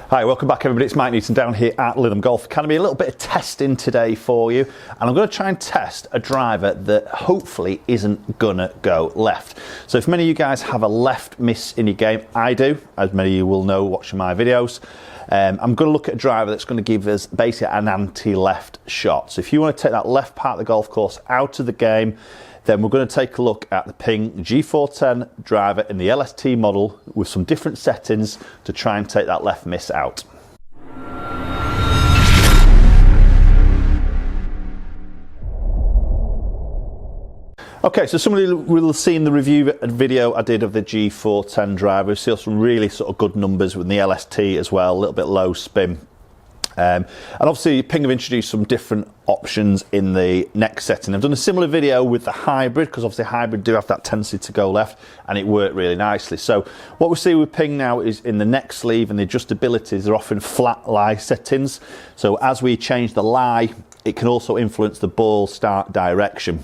Hi, welcome back everybody, it's Mike Newton down here at Lytham Golf Academy. A little bit of testing today for you, and I'm going to try and test a driver that hopefully isn't gonna go left. So if many of you guys have a left miss in your game, I do, as many of you will know watching my videos. I'm going to look at a driver that's going to give us basically an anti-left shot. So if you want to take that left part of the golf course out of the game, then we're going to take a look at the Ping G410 driver in the LST model with some different settings to try and take that left miss out. Okay, so somebody will have seen the review video I did of the G410 driver. We see some really sort of good numbers with the LST as well, a little bit low spin. And obviously Ping have introduced some different options in the next setting. I've done a similar video with the hybrid, because obviously hybrid do have that tendency to go left, and it worked really nicely. So what we see with Ping now is in the neck sleeve and the adjustabilities, they're often flat lie settings. So as we change the lie, it can also influence the ball start direction,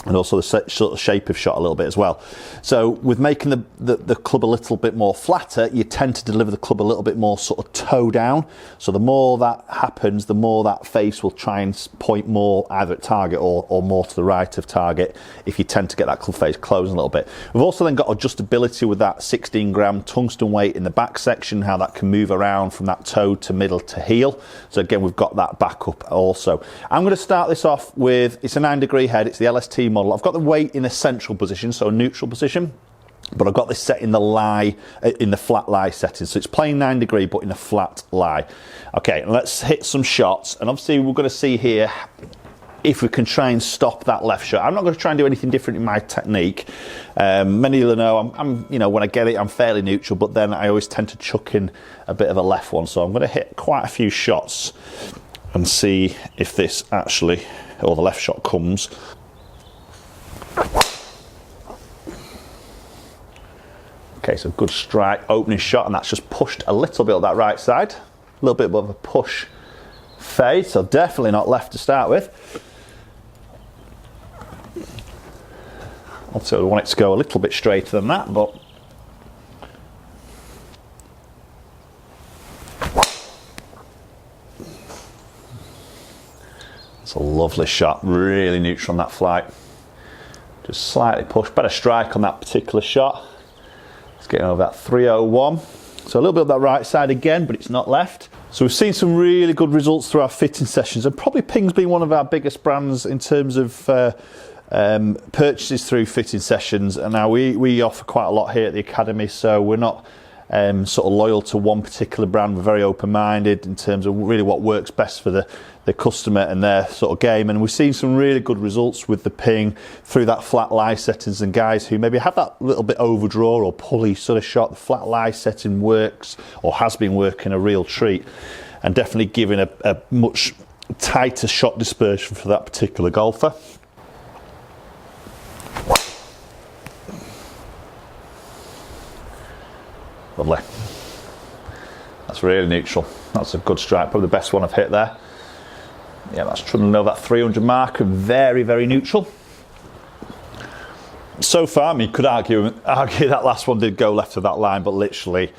and also the sort of shape of shot a little bit as well. So with making the club a little bit more flatter, you tend to deliver the club a little bit more sort of toe down. So the more that happens, the more that face will try and point more either at target or more to the right of target, if you tend to get that club face closing a little bit. We've also then got adjustability with that 16 gram tungsten weight in the back section, how that can move around from that toe to middle to heel. So again, we've got that backup also. I'm going to start this off with, it's a 9-degree head, it's the LST model. I've got the weight in a central position, so a neutral position, but I've got this set in the lie, in the flat lie setting. So it's playing 9-degree, but in a flat lie. Okay, let's hit some shots, and obviously we're going to see here if we can try and stop that left shot. I'm not going to try and do anything different in my technique. Many of you know, I'm you know, when I get it, I'm fairly neutral, but then I always tend to chuck in a bit of a left one. So I'm going to hit quite a few shots and see if this actually, or the left shot comes. Okay, so good strike, opening shot, and that's just pushed a little bit of that right side. A little bit of a push fade, so definitely not left to start with. Obviously I want it to go a little bit straighter than that, but it's a lovely shot, really neutral on that flight. Just slightly push, better strike on that particular shot. It's getting over that 301. So a little bit of that right side again, but it's not left. So we've seen some really good results through our fitting sessions, and probably Ping's been one of our biggest brands in terms of purchases through fitting sessions. And now we offer quite a lot here at the Academy, so we're not sort of loyal to one particular brand. We're very open-minded in terms of really what works best for the customer and their sort of game, and we've seen some really good results with the Ping through that flat lie settings. And guys who maybe have that little bit overdraw or pulley sort of shot, the flat lie setting works, or has been working a real treat, and definitely giving a much tighter shot dispersion for that particular golfer. Lovely. That's really neutral. That's a good strike, probably the best one I've hit there. Yeah, that's trundling over that 300 mark, very, very neutral. So far, I mean, you could argue that last one did go left of that line, but literally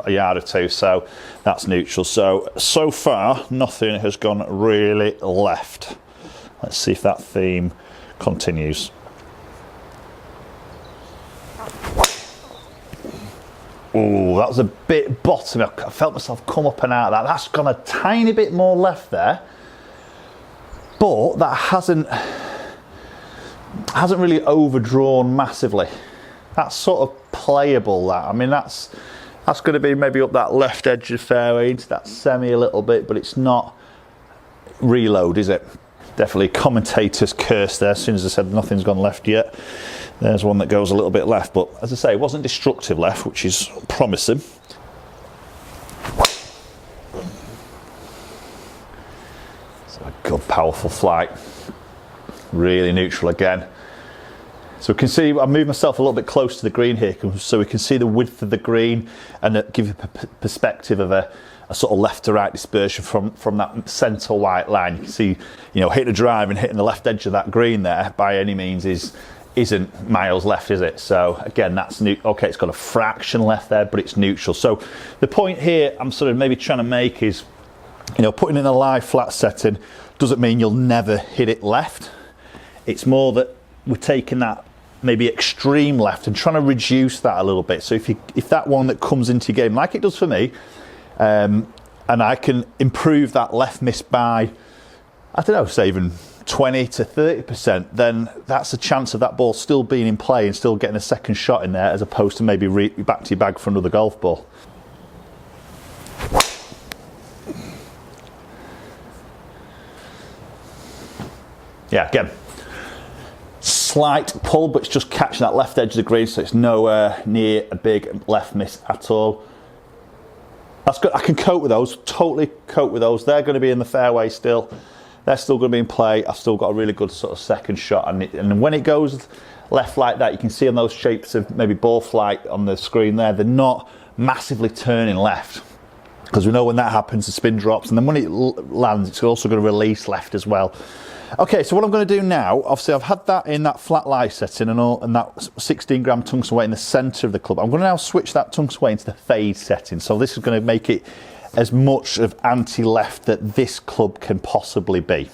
a yard or two, so that's neutral. So far, nothing has gone really left. Let's see if that theme continues. Oh, that was a bit bottom. I felt myself come up and out of that. That's gone a tiny bit more left there, but that hasn't really overdrawn massively. That's sort of playable, that. I mean, that's going to be maybe up that left edge of the fairway into that semi a little bit, but it's not reload, is it? Definitely commentator's curse there. As soon as I said nothing's gone left yet, there's one that goes a little bit left, but as I say, it wasn't destructive left, which is promising. It's a good, powerful flight. Really neutral again. So we can see, I moved myself a little bit close to the green here, so we can see the width of the green, and give you a perspective of a sort of left to right dispersion from that centre white line. You can see, you know, hitting a drive and hitting the left edge of that green there by any means is isn't miles left, is it? So again, that's okay, it's got a fraction left there, but it's neutral. So the point here I'm sort of maybe trying to make is, you know, putting in a live flat setting doesn't mean you'll never hit it left. It's more that we're taking that maybe extreme left and trying to reduce that a little bit. So if that one that comes into your game, like it does for me, and I can improve that left miss by, I don't know, say even 20 to 30%, then that's a chance of that ball still being in play and still getting a second shot in there, as opposed to maybe back to your bag for another golf ball. Yeah, again, slight pull, but it's just catching that left edge of the green, so it's nowhere near a big left miss at all. That's good. I can cope with those, totally cope with those. They're going to be in the fairway still. They're still going to be in play. I've still got a really good sort of second shot. And when it goes left like that, you can see on those shapes of maybe ball flight on the screen there, they're not massively turning left. Because we know when that happens, the spin drops. And then when it lands, it's also going to release left as well. Okay, so what I'm going to do now, obviously I've had that in that flat lie setting and that 16 gram tungsten weight in the centre of the club. I'm going to now switch that tungsten weight into the fade setting. So this is going to make it as much of anti-left that this club can possibly be.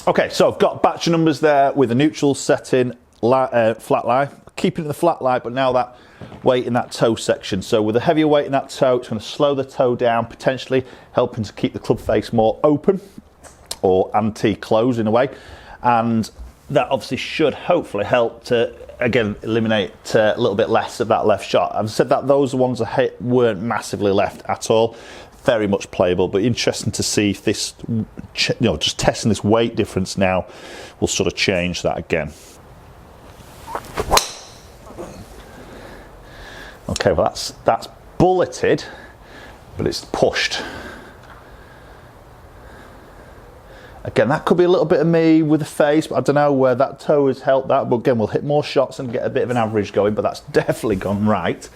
Okay, so I've got batch of numbers there with a neutral setting, flat lie, keeping it the flat lie, but now that weight in that toe section. So with a heavier weight in that toe, it's going to slow the toe down, potentially helping to keep the club face more open or anti-close in a way, and that obviously should hopefully help to again eliminate a little bit less of that left shot. I've said that those ones I hit weren't massively left at all, very much playable, but interesting to see if this, you know, just testing this weight difference now will sort of change that again. Okay, well that's bulleted, but it's pushed. Again, that could be a little bit of me with the face, but I don't know where that toe has helped that. But again, we'll hit more shots and get a bit of an average going, but that's definitely gone right.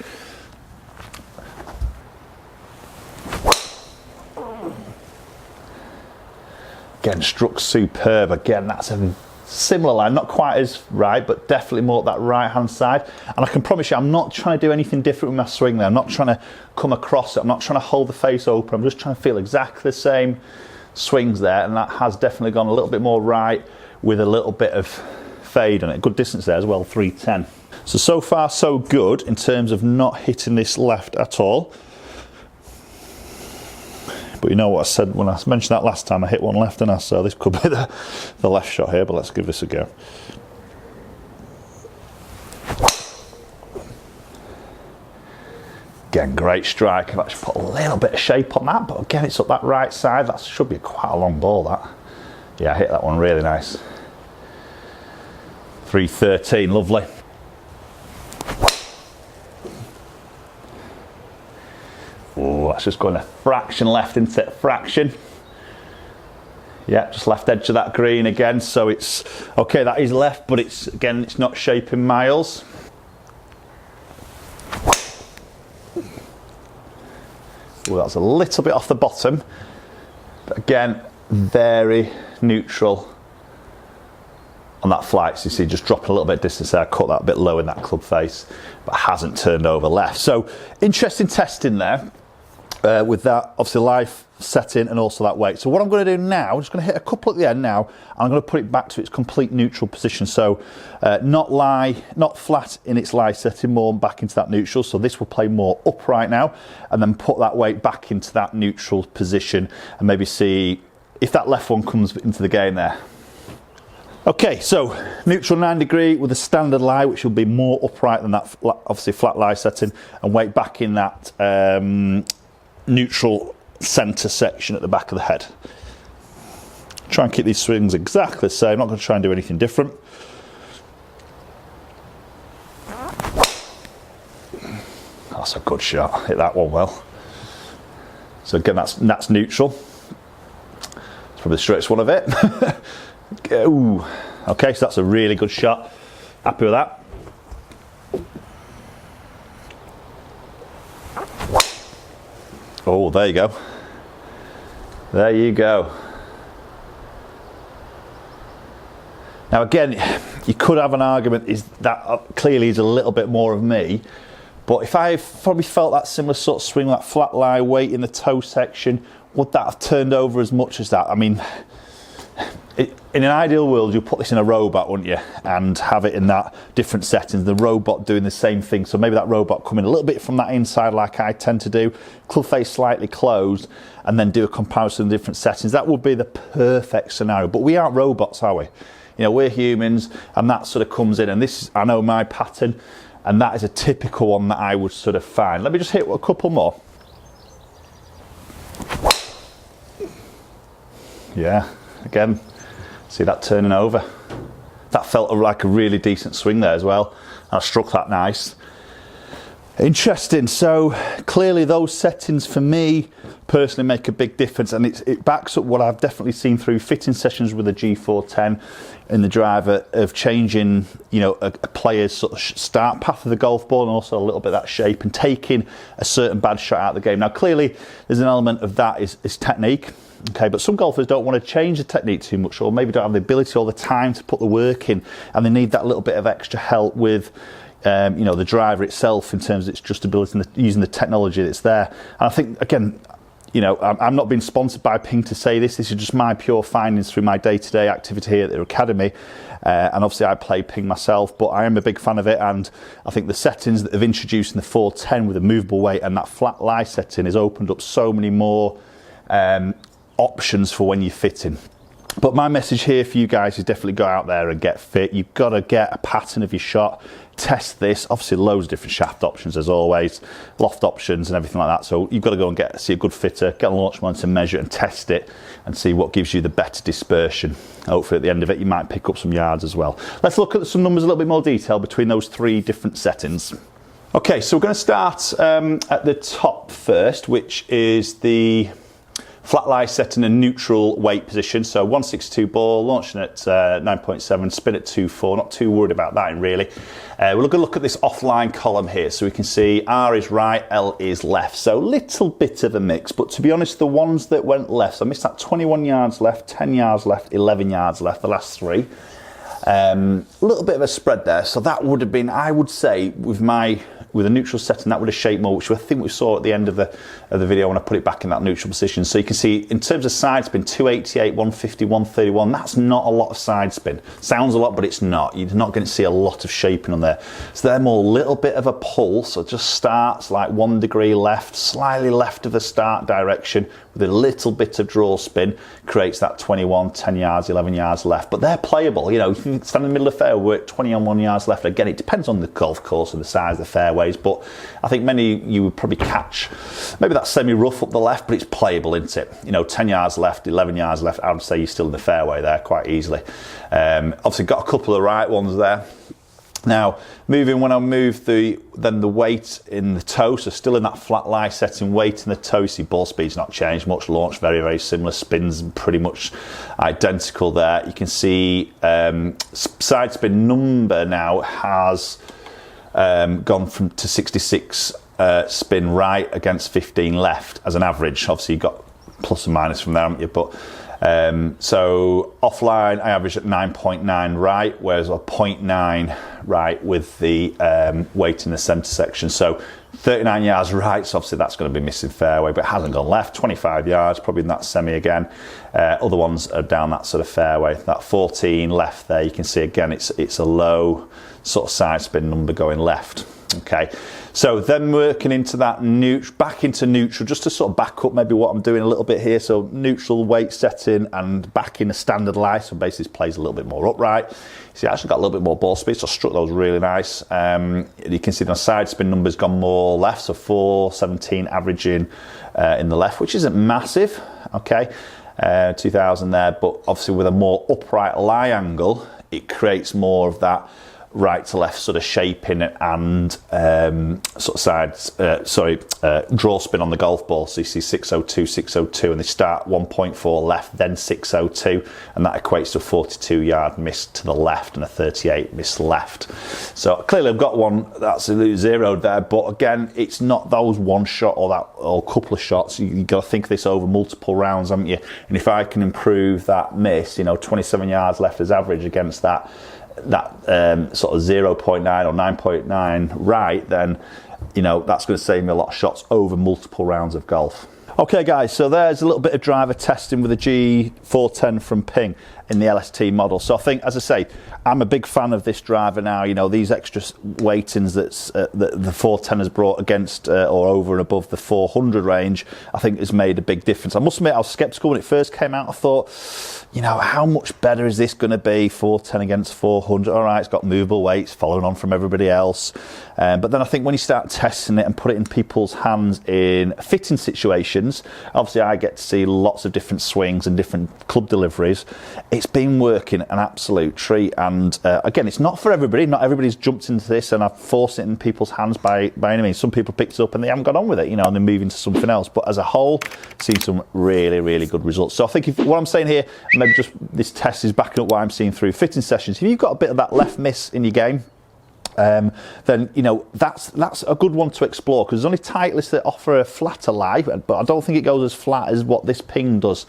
Again, struck superb. Again, that's a similar line, not quite as right, but definitely more at that right-hand side. And I can promise you, I'm not trying to do anything different with my swing there. I'm not trying to come across it. I'm not trying to hold the face open. I'm just trying to feel exactly the same swings there, and that has definitely gone a little bit more right with a little bit of fade on it. Good distance there as well, 310. So far so good in terms of not hitting this left at all. But you know what I said when I mentioned that last time, I hit one left, and I so this could be the left shot here, but let's give this a go. Again, great strike. I've actually put a little bit of shape on that, but again, it's up that right side. That should be quite a long ball, that. Yeah, I hit that one really nice. 313, lovely. Oh, that's just going a fraction left, isn't it? Fraction. Yeah, just left edge of that green again. So it's, okay, that is left, but it's, again, it's not shaping miles. Well, that's a little bit off the bottom, but again, very neutral on that flight. So you see, just dropping a little bit of distance there. I cut that a bit low in that club face, but hasn't turned over left. So interesting testing there with that, obviously live setting and also that weight. So what I'm going to do now, I'm just going to hit a couple at the end now, and I'm going to put it back to its complete neutral position. So not flat in its lie setting, more back into that neutral. So this will play more upright now, and then put that weight back into that neutral position, and maybe see if that left one comes into the game there. Okay, so neutral 9 degree with a standard lie, which will be more upright than that, obviously flat lie setting, and weight back in that neutral centre section at the back of the head. Try and keep these swings exactly the same. I'm not going to try and do anything different. That's a good shot. Hit that one well. So again, that's neutral. It's probably the straightest one of it. Ooh. Okay, so that's a really good shot. Happy with that. Oh, there you go. There you go. Now again, you could have an argument is that clearly is a little bit more of me. But if I probably felt that similar sort of swing, that flat lie, weight in the toe section, would that have turned over as much as that? I mean, in an ideal world, you'll put this in a robot, wouldn't you? And have it in that different settings, the robot doing the same thing. So maybe that robot coming a little bit from that inside like I tend to do, club face slightly closed, and then do a comparison of different settings. That would be the perfect scenario. But we aren't robots, are we? You know, we're humans, and that sort of comes in. And this is, I know my pattern, and that is a typical one that I would sort of find. Let me just hit a couple more. Yeah, again, see that turning over. That felt like a really decent swing there as well. I struck that nice. Interesting. So clearly those settings for me personally make a big difference, and it backs up what I've definitely seen through fitting sessions with the G410 in the driver of changing, you know, a player's sort of start path of the golf ball, and also a little bit of that shape, and taking a certain bad shot out of the game. Now clearly there's an element of that is technique. Okay, but some golfers don't want to change the technique too much, or maybe don't have the ability or the time to put the work in, and they need that little bit of extra help with you know, the driver itself in terms of its adjustability and using the technology that's there. And I think, again, you know, I'm not being sponsored by Ping to say this. This is just my pure findings through my day-to-day activity here at the academy. And obviously I play Ping myself, but I am a big fan of it. And I think the settings that have introduced in the 410 with a movable weight and that flat lie setting has opened up so many more options for when you're fitting. But my message here for you guys is definitely go out there and get fit. You've got to get a pattern of your shot, test this. Obviously loads of different shaft options as always, loft options and everything like that. So you've got to go and see a good fitter, get a launch monitor, measure and test it and see what gives you the better dispersion. Hopefully at the end of it you might pick up some yards as well. Let's look at some numbers a little bit more detail between those three different settings. Okay, so we're going to start at the top first, which is the flat lie set in a neutral weight position. So 162 ball, launching at 9.7, spin at 2.4. Not too worried about that really. We're going to look at this offline column here. So we can see R is right, L is left. So little bit of a mix, but to be honest, the ones that went left, so I missed that 21 yards left, 10 yards left, 11 yards left, the last three. A little bit of a spread there. So that would have been, I would say, with a neutral setting, that would have shaped more, which I think we saw at the end of the video when I put it back in that neutral position. So you can see in terms of side spin, 288, 150, 131, that's not a lot of side spin. Sounds a lot, but it's not. You're not going to see a lot of shaping on there. So they're more a little bit of a pull, so it just starts like 1 degree left, slightly left of the start direction, with a little bit of draw spin, creates that 21, 10 yards, 11 yards left. But they're playable, you know, you can stand in the middle of the fairway, work 21 yards left. Again, it depends on the golf course and the size of the fairways, but I think many you would probably catch maybe that semi-rough up the left, but it's playable, isn't it? You know, 10 yards left, 11 yards left, I would say you're still in the fairway there quite easily. Obviously got a couple of right ones there. Now, when I move the weight in the toe, so still in that flat lie setting, weight in the toe, you see ball speed's not changed much, launch very, very similar, spins pretty much identical there. You can see side spin number now has gone to 66 spin right against 15 left as an average. Obviously you've got plus and minus from there, haven't you? But so offline I averaged at 9.9 right, whereas a 0.9 right with the weight in the centre section. So 39 yards right, so obviously that's going to be missing fairway, but it hasn't gone left. 25 yards, probably in that semi again. Other ones are down that sort of fairway. That 14 left there, you can see again it's a low sort of side spin number going left. Okay, so then working into that back into neutral, just to sort of back up maybe what I'm doing a little bit here. So neutral weight setting and back in a standard lie, so basically this plays a little bit more upright. See, I actually got a little bit more ball speed, so I struck those really nice. You can see the side spin numbers gone more left, so 417 averaging in the left, which isn't massive. Okay, 2000 there, but obviously with a more upright lie angle, it creates more of that right to left sort of shaping and sort of draw spin on the golf ball. So you see 602, 602, and they start 1.4 left, then 602, and that equates to a 42 yard miss to the left and a 38 miss left. So clearly I've got one that's zeroed there, but again, it's not those one shot or a couple of shots. You've got to think this over multiple rounds, haven't you? And if I can improve that miss, you know, 27 yards left as average against that that sort of 0.9 or 9.9 right, then that's going to save me a lot of shots over multiple rounds of golf. Okay guys, so there's a little bit of driver testing with the G410 from Ping in the LST model. So I think, as I say, I'm a big fan of this driver now. These extra weightings that the 410 has brought against or over and above the 400 range, I think has made a big difference. I must admit, I was sceptical when it first came out. I thought, how much better is this going to be, 410 against 400? All right, it's got movable weights following on from everybody else. But then I think when you start testing it and put it in people's hands in fitting situations, obviously I get to see lots of different swings and different club deliveries. It's been working an absolute treat, and again, it's not for everybody. Not everybody's jumped into this, and I've forced it in people's hands by any means. Some people picked it up and they haven't got on with it, and they're moving to something else. But as a whole, seen some really, really good results. So I think what I'm saying here, maybe just this test is backing up what I'm seeing through fitting sessions. If you've got a bit of that left miss in your game, then that's a good one to explore, because there's only Titleists that offer a flatter lie, but I don't think it goes as flat as what this Ping does.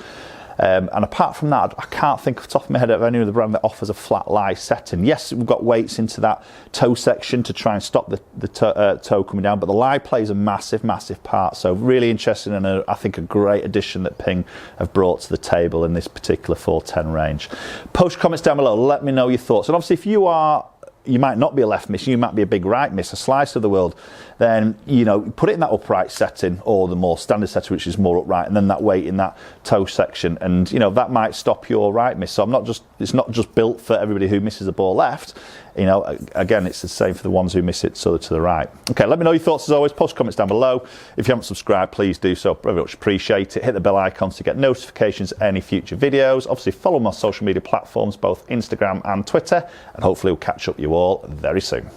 And apart from that, I can't think off the top of my head of any other brand that offers a flat lie setting. Yes, we've got weights into that toe section to try and stop the toe coming down, but the lie plays a massive, massive part. So really interesting, and I think a great addition that Ping have brought to the table in this particular 410 range. Post comments down below, let me know your thoughts. And obviously, if you might not be a left miss, you might be a big right miss, a slice of the world, then put it in that upright setting, or the more standard setting, which is more upright, and then that weight in that toe section, and that might stop your right miss. So it's not just built for everybody who misses the ball left. Again, it's the same for the ones who miss it to the right. Okay, let me know your thoughts as always. Post comments down below. If you haven't subscribed, please do so. Very much appreciate it. Hit the bell icons to get notifications of any future videos. Obviously, follow my social media platforms, both Instagram and Twitter, and hopefully we'll catch up with you all very soon.